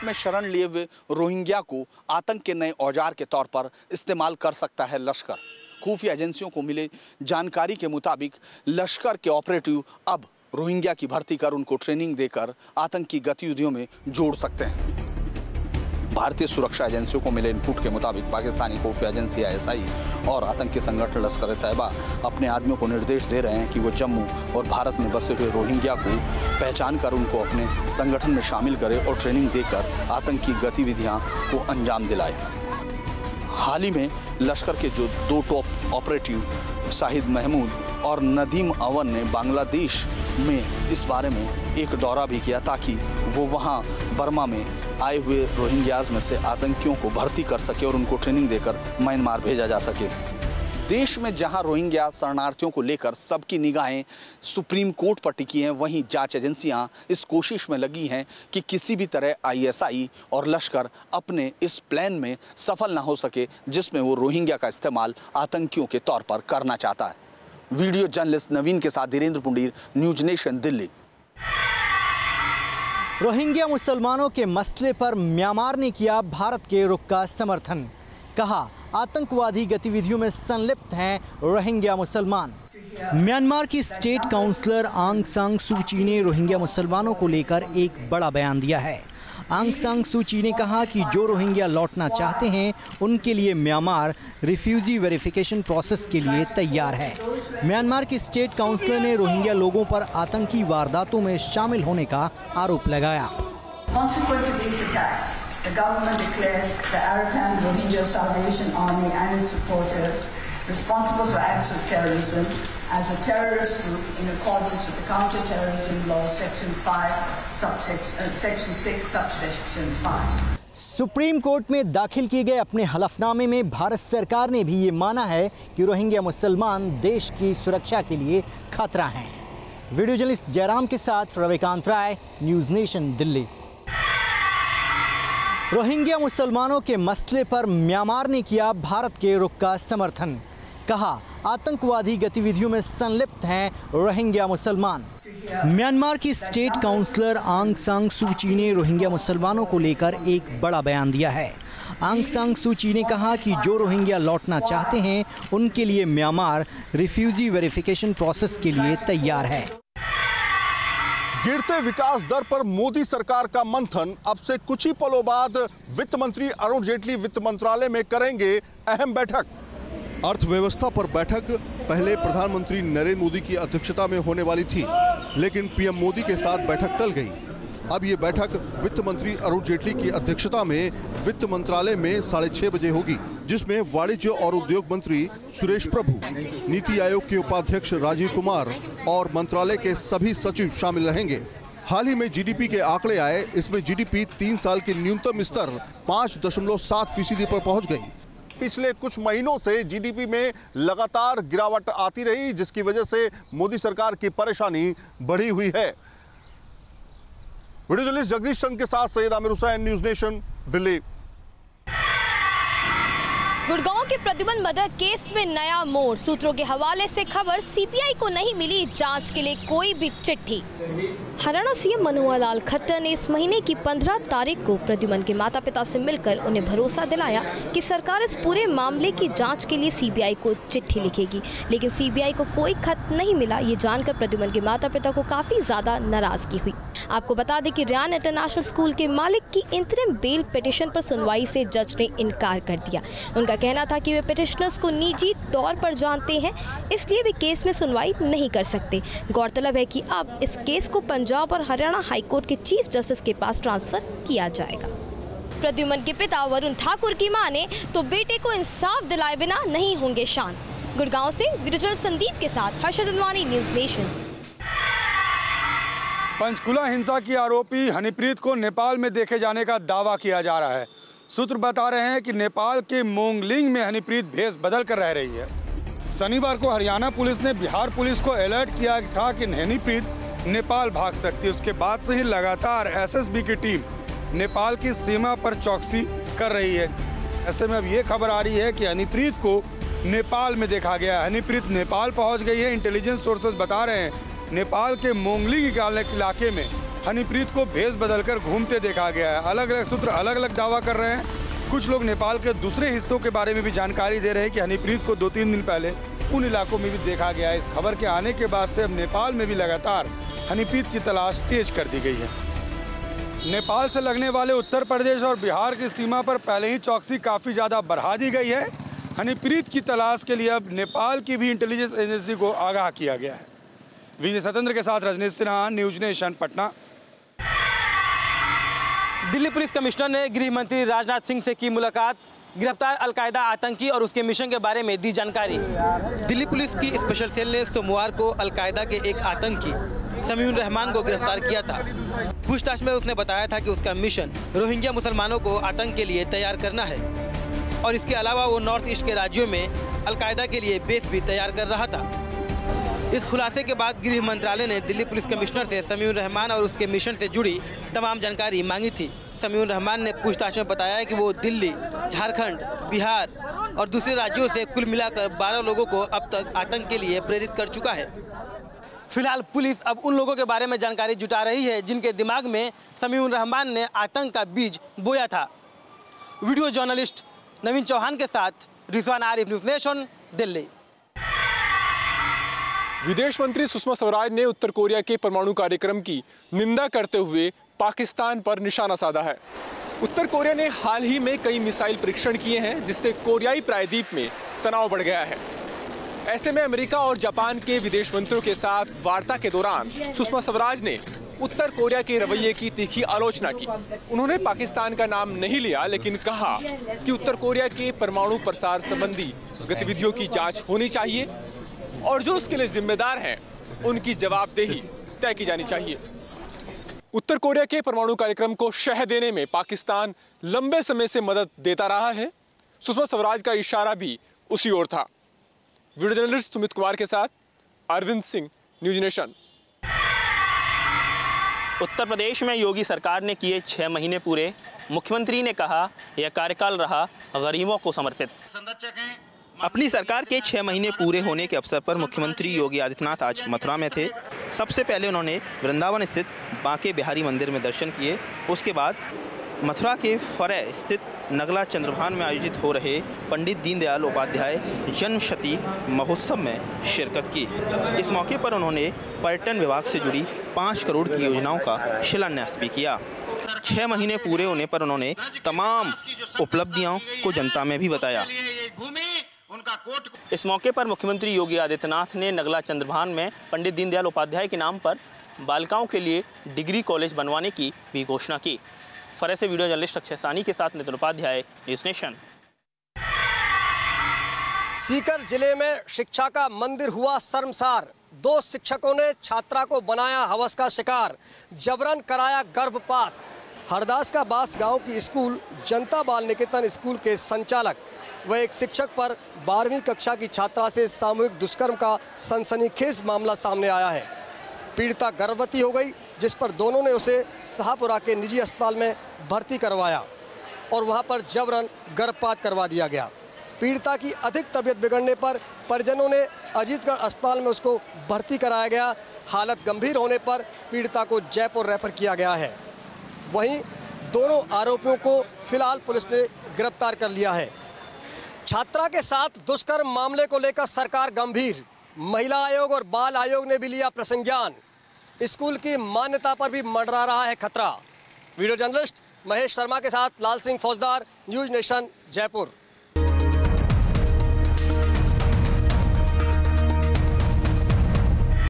में शरण लिए हुए रोहिंग्या को आतंक के नए औजार के तौर पर इस्तेमाल कर सकता है लश्कर। खुफिया एजेंसियों को मिले जानकारी के मुताबिक लश्कर के ऑपरेटिव अब रोहिंग्या की भर्ती कर उनको ट्रेनिंग देकर आतंकी गतिविधियों में जोड़ सकते हैं। भारतीय सुरक्षा एजेंसियों को मिले इनपुट के मुताबिक पाकिस्तानी खुफिया एजेंसी ISI और आतंकी संगठन लश्कर-ए-तैयबा अपने आदमियों को निर्देश दे रहे हैं कि वो जम्मू और भारत में बसे हुए रोहिंग्या को पहचान कर उनको अपने संगठन में शामिल करें और ट्रेनिंग देकर आतंकी गतिविधियां को अंजाम दिलाए। हाल ही में लश्कर के जो 2 टॉप ऑपरेटिव शाहिद महमूद और नदीम अवन ने बांग्लादेश में इस बारे में एक दौरा भी किया ताकि वो वहाँ बर्मा में आए हुए रोहिंग्याज में से आतंकियों को भर्ती कर सके और उनको ट्रेनिंग देकर म्यांमार भेजा जा सके। देश में जहां रोहिंग्या शरणार्थियों को लेकर सबकी निगाहें सुप्रीम कोर्ट पर टिकी हैं, वहीं जांच एजेंसियां इस कोशिश में लगी हैं कि किसी भी तरह ISI और लश्कर अपने इस प्लान में सफल ना हो सके जिसमें वो रोहिंग्या का इस्तेमाल आतंकियों के तौर पर करना चाहता है। वीडियो जर्नलिस्ट नवीन के साथ Dhirendra Pundir, news nation, Delhi. Rohingya मुसलमानों के मसले पर म्यांमार ने किया भारत के रुख का समर्थन। कहा, आतंकवादी गतिविधियों में संलिप्त हैं रोहिंग्या मुसलमान। म्यांमार की स्टेट काउंसलर आंग सान सू की ने रोहिंग्या मुसलमानों को लेकर एक बड़ा बयान दिया है। आंग सान सू की ने कहा कि जो रोहिंग्या लौटना चाहते हैं उनके लिए म्यांमार रिफ्यूजी वेरिफिकेशन प्रोसेस के लिए तैयार है। म्यांमार की स्टेट काउंसलर ने रोहिंग्या लोगों पर आतंकी वारदातों में शामिल होने का आरोप लगाया। responsible for acts of terrorism as a terrorist group in accordance with the Counter-Terrorism Law Section 5, Section 6, Subsection 5. Supreme court में दाखिल किए गए अपने हलफनामे में भारत सरकार ने भी ये माना है कि रोहिंग्या मुसलमान देश की सुरक्षा के लिए खतरा हैं। वीडियो जर्नलिस्ट जयराम के साथ रविकांत राय, न्यूज़ नेशन, दिल्ली। रोहिंग्या मुसलमानों के मसले पर म्यांमार ने किया भारत के रुख का समर्थन। कहा, आतंकवादी गतिविधियों में संलिप्त हैं रोहिंग्या मुसलमान। म्यांमार की स्टेट काउंसलर आंग सान सू की ने रोहिंग्या मुसलमानों को लेकर एक बड़ा बयान दिया है। आंग सान सू की ने कहा कि जो रोहिंग्या लौटना चाहते हैं उनके लिए म्यांमार रिफ्यूजी वेरिफिकेशन प्रोसेस के लिए तैयार है। गिरते विकास दर पर मोदी सरकार का मंथन। अब से कुछ ही पलों बाद वित्त मंत्री अरुण जेटली वित्त मंत्रालय में करेंगे अहम बैठक। अर्थव्यवस्था पर बैठक पहले प्रधानमंत्री नरेंद्र मोदी की अध्यक्षता में होने वाली थी, लेकिन पीएम मोदी के साथ बैठक टल गई। अब ये बैठक वित्त मंत्री अरुण जेटली की अध्यक्षता में वित्त मंत्रालय में 6:30 बजे होगी, जिसमें वाणिज्य और उद्योग मंत्री सुरेश प्रभु, नीति आयोग के उपाध्यक्ष राजीव कुमार और मंत्रालय के सभी सचिव शामिल रहेंगे। हाल ही में जीडीपी के आंकड़े आए, इसमें जीडीपी 3 साल के न्यूनतम स्तर 5.7% पर पहुंच गई। पिछले कुछ महीनों से जीडीपी में लगातार गिरावट आती रही, जिसकी वजह से मोदी सरकार की परेशानी बढ़ी हुई है। वीडियो जर्नलिस्ट जगदीश चंद के साथ सैयद आमिर हुसैन, न्यूज़ नेशन, दिल्ली। गुड़गांव के प्रद्युमन मदर केस में नया मोड़। सूत्रों के हवाले से खबर, सीबीआई को नहीं मिली जांच के लिए कोई भी चिट्ठी। हरियाणा सीएम मनोहर लाल खट्टर ने इस महीने की 15 तारीख को प्रद्युमन के माता पिता से मिलकर उन्हें भरोसा दिलाया कि सरकार इस पूरे मामले की जांच के लिए सीबीआई को चिट्ठी लिखेगी, लेकिन सीबीआई को कोई खत नहीं मिला। ये जानकर प्रद्युमन के माता पिता को काफी ज्यादा नाराजगी हुई। आपको बता दें कि रियान इंटरनेशनल स्कूल के मालिक की इंतरिम बेल पिटिशन पर सुनवाई से जज ने इनकार कर दिया। उनका कहना था कि वे पिटिशनर्स को निजी तौर पर जानते हैं, इसलिए वे केस में सुनवाई नहीं कर सकते। गौरतलब है कि अब इस केस को पंजाब और हरियाणा हाईकोर्ट के चीफ जस्टिस के पास ट्रांसफर किया जाएगा। प्रद्युमन के पिता वरुण ठाकुर की माने तो बेटे को इंसाफ दिलाए बिना नहीं होंगे शांत। गुड़गांव से वीडियो संदीप के साथ हर्षद अनवानी, न्यूज़ नेशन। पंचकुला हिंसा की आरोपी हनीप्रीत को नेपाल में देखे जाने का दावा किया जा रहा है। सूत्र बता रहे हैं कि नेपाल के मोंगलिंग में हनीप्रीत भेष बदल कर रह रही है। शनिवार को हरियाणा पुलिस ने बिहार पुलिस को अलर्ट किया था कि हनीप्रीत नेपाल भाग सकती है। उसके बाद से ही लगातार एसएसबी की टीम नेपाल की सीमा पर चौकसी कर रही है। ऐसे में अब ये खबर आ रही है कि हनीप्रीत को नेपाल में देखा गया। हनीप्रीत नेपाल पहुंच गई है। इंटेलिजेंस सोर्सेज बता रहे हैं नेपाल के मोंगलिंग इलाके में हनीप्रीत को भेष बदलकर घूमते देखा गया है। अलग अलग सूत्र अलग अलग दावा कर रहे हैं। कुछ लोग नेपाल के दूसरे हिस्सों के बारे में भी जानकारी दे रहे हैं कि हनीप्रीत को 2-3 दिन पहले उन इलाकों में भी देखा गया है। इस खबर के आने के बाद से अब नेपाल में भी लगातार हनीप्रीत की तलाश तेज कर दी गई है। नेपाल से लगने वाले उत्तर प्रदेश और बिहार की सीमा पर पहले ही चौकसी काफ़ी ज़्यादा बढ़ा दी गई है। हनीप्रीत की तलाश के लिए अब नेपाल की भी इंटेलिजेंस एजेंसी को आगाह किया गया है। विजय स्वतंत्र के साथ Rajnish Sinha, News Nation, Patna. Delhi police commissioner ने गृह मंत्री राजनाथ सिंह से की मुलाकात, गिरफ्तार अलकायदा आतंकी और उसके मिशन के बारे में दी जानकारी। दिल्ली पुलिस की स्पेशल सेल ने सोमवार को अलकायदा के एक आतंकी समीउर रहमान को गिरफ्तार किया था। पूछताछ में उसने बताया था कि उसका मिशन रोहिंग्या मुसलमानों को आतंक के लिए तैयार करना है और इसके अलावा वो नॉर्थ ईस्ट के राज्यों में अलकायदा के लिए बेस भी तैयार कर रहा था। इस खुलासे के बाद गृह मंत्रालय ने दिल्ली पुलिस कमिश्नर से समीउर रहमान और उसके मिशन से जुड़ी तमाम जानकारी मांगी थी। समीउर रहमान ने पूछताछ में बताया कि वो दिल्ली, झारखंड, बिहार और दूसरे राज्यों से कुल मिलाकर 12 लोगों को अब तक आतंक के लिए प्रेरित कर चुका है। फिलहाल पुलिस अब उन लोगों के बारे में जानकारी जुटा रही है जिनके दिमाग में समीउर रहमान ने आतंक का बीज बोया था। वीडियो जर्नलिस्ट नवीन चौहान के साथ रिजवान आरिफ, न्यूज़ नेशन, दिल्ली। विदेश मंत्री सुषमा स्वराज ने उत्तर कोरिया के परमाणु कार्यक्रम की निंदा करते हुए पाकिस्तान पर निशाना साधा है। उत्तर कोरिया ने हाल ही में कई मिसाइल परीक्षण किए हैं जिससे कोरियाई प्रायद्वीप में तनाव बढ़ गया है। ऐसे में अमेरिका और जापान के विदेश मंत्रियों के साथ वार्ता के दौरान सुषमा स्वराज ने उत्तर कोरिया के रवैये की तीखी आलोचना की। उन्होंने पाकिस्तान का नाम नहीं लिया लेकिन कहा कि उत्तर कोरिया के परमाणु प्रसार संबंधी गतिविधियों की जांच होनी चाहिए और जो उसके लिए जिम्मेदार हैं उनकी जवाबदेही तय की जानी चाहिए। उत्तर कोरिया के परमाणु कार्यक्रम को शह देने में पाकिस्तान लंबे समय से मदद देता रहा है। सुषमा स्वराज का इशारा भी उसी ओर था। वीडियो जर्नलिस्ट सुमित कुमार के साथ अरविंद सिंह, न्यूज नेशन। उत्तर प्रदेश में योगी सरकार ने किए 6 महीने पूरे। मुख्यमंत्री ने कहा यह कार्यकाल रहा गरीबों को समर्पित। अपनी सरकार के 6 महीने पूरे होने के अवसर पर मुख्यमंत्री योगी आदित्यनाथ आज मथुरा में थे। सबसे पहले उन्होंने वृंदावन स्थित बांके बिहारी मंदिर में दर्शन किए। उसके बाद मथुरा के फरय स्थित नगला चंद्रभान में आयोजित हो रहे पंडित दीनदयाल उपाध्याय जन्मशती महोत्सव में शिरकत की। इस मौके पर उन्होंने पर्यटन विभाग से जुड़ी 5 करोड़ की योजनाओं का शिलान्यास भी किया। 6 महीने पूरे होने पर उन्होंने तमाम उपलब्धियों को जनता में भी बताया। इस मौके पर मुख्यमंत्री योगी आदित्यनाथ ने नगला चंद्रभान में पंडित दीनदयाल उपाध्याय के नाम पर बालिकाओं के लिए डिग्री कॉलेज बनवाने की भी घोषणा की। फरय से वीडियो जर्नलिस्ट अक्षय सानी के साथ नितिन उपाध्याय, न्यूज़ नेशन। सीकर जिले में शिक्षा का मंदिर हुआ शर्मसार। 2 शिक्षकों ने छात्रा को बनाया हवस का शिकार, जबरन कराया गर्भपात। हरदास का बास गांव की स्कूल जनता बाल निकेतन स्कूल के संचालक व एक शिक्षक पर 12वीं कक्षा की छात्रा से सामूहिक दुष्कर्म का सनसनीखेज मामला सामने आया है। पीड़िता गर्भवती हो गई, जिस पर दोनों ने उसे शाहपुरा के निजी अस्पताल में भर्ती करवाया और वहां पर जबरन गर्भपात करवा दिया गया। पीड़िता की अधिक तबीयत बिगड़ने पर परिजनों ने अजीतगढ़ अस्पताल में उसको भर्ती कराया गया। हालत गंभीर होने पर पीड़िता को जयपुर रेफर किया गया है। वहीं दोनों आरोपियों को फिलहाल पुलिस ने गिरफ्तार कर लिया है। छात्रा के साथ दुष्कर्म मामले को लेकर सरकार गंभीर। महिला आयोग और बाल आयोग ने भी लिया प्रसंज्ञान। स्कूल की मान्यता पर भी मंडरा रहा है खतरा। वीडियो जर्नलिस्ट महेश शर्मा के साथ लाल सिंह फौजदार, न्यूज नेशन, जयपुर।